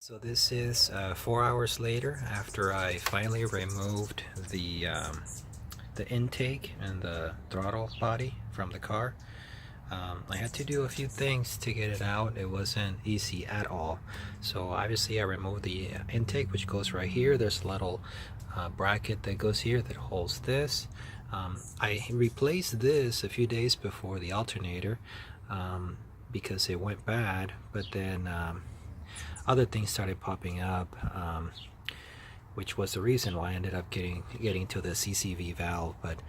So this is 4 hours later after I finally removed the intake and the throttle body from the car. I had to do a few things to get it out. It wasn't easy at all. So obviously I removed the intake, which goes right here. There's a little bracket that goes here that holds this. I replaced this a few days before the alternator because it went bad, but then other things started popping up, which was the reason why I ended up getting to the CCV valve. But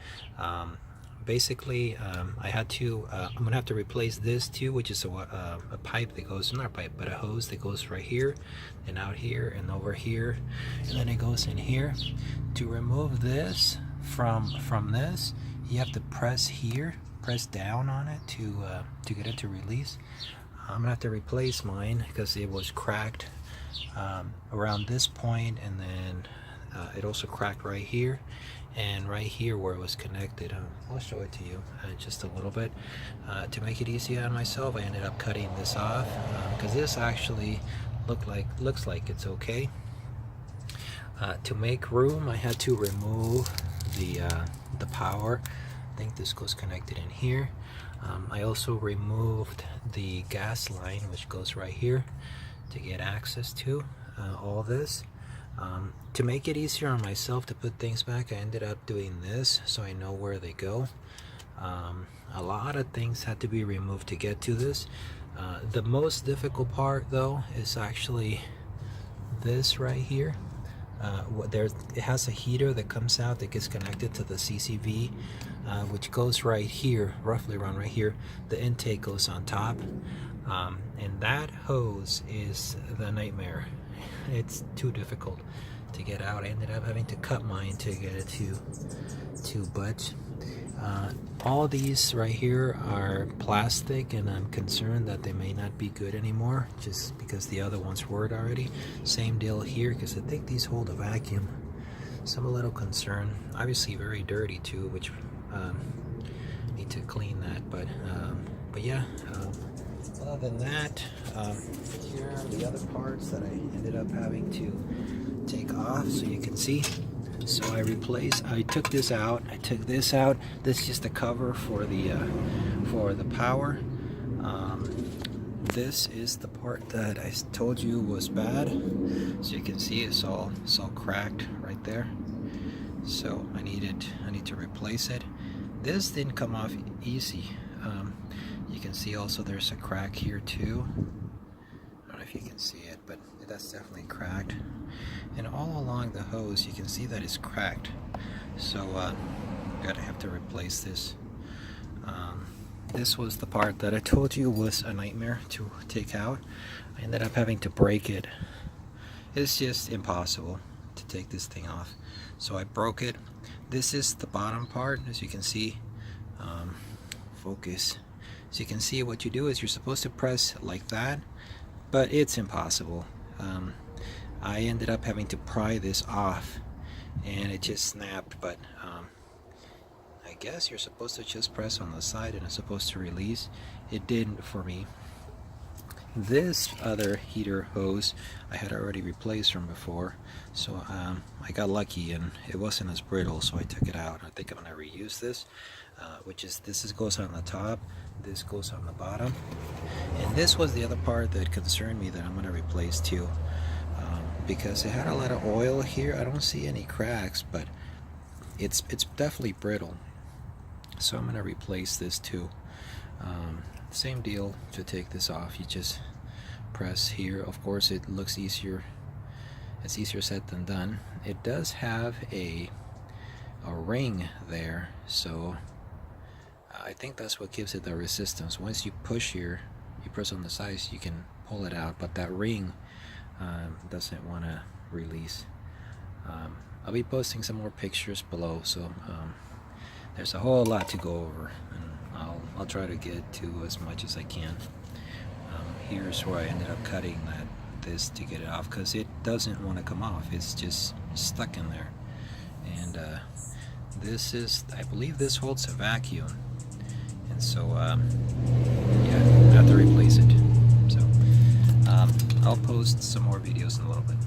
basically I had to I'm gonna have to replace this too, which is a pipe that goes, not a pipe, but a hose that goes right here and out here and over here, and then it goes in here. To remove this from this, you have to press down on it to get it to release. I'm gonna have to replace mine because it was cracked around this point, and then it also cracked right here and right here where it was connected. I'll show it to you just a little bit. To make it easier on myself, I ended up cutting this off because this actually looks like it's okay. To make room, I had to remove the power. I think this goes connected in here. I also removed the gas line, which goes right here, to get access to all this. To make it easier on myself to put things back, I ended up doing this so I know where they go. A lot of things had to be removed to get to this. The most difficult part though is actually this right here. It has a heater that comes out that gets connected to the CCV, which goes right here, roughly around right here. The intake goes on top, and that hose is the nightmare. It's too difficult to get out. I ended up having to cut mine to get it to budge. All these right here are plastic, and I'm concerned that they may not be good anymore just because the other ones were already. Same deal here, because I think these hold a vacuum, so I'm a little concerned. Obviously very dirty too, which need to clean that, but yeah, other than that, here are the other parts that I ended up having to take off so you can see. So I took this out, this is just a cover for the power. This is the part that I told you was bad, so you can see it's all cracked right there. So I need to replace it. This didn't come off easy. You can see also there's a crack here too. I don't know if you can see it, but that's definitely cracked. And all along the hose you can see that it's cracked. So gotta have to replace this. This was the part that I told you was a nightmare to take out. I ended up having to break it. It's just impossible to take this thing off. So I broke it. This is the bottom part, as you can see. Focus. So you can see what you do is you're supposed to press like that, but it's impossible. I ended up having to pry this off and it just snapped, but I guess you're supposed to just press on the side and it's supposed to release. It didn't for me. This other heater hose I had already replaced from before, so I got lucky and it wasn't as brittle, so I took it out. I think I'm going to reuse this, this goes on the top, this goes on the bottom, and this was the other part that concerned me that I'm going to replace too, because it had a lot of oil here. I don't see any cracks, but it's definitely brittle, so I'm going to replace this too. Same deal to take this off. You just press here. Of course it looks easier, it's easier said than done. It does have a ring there, so I think that's what gives it the resistance. Once you push here, you press on the sides, you can pull it out, but that ring doesn't want to release. I'll be posting some more pictures below, so there's a whole lot to go over, and I'll try to get to as much as I can. Here's where I ended up cutting this to get it off, because it doesn't want to come off. It's just stuck in there. And this is, I believe this holds a vacuum, and so yeah, I have to replace it. So I'll post some more videos in a little bit.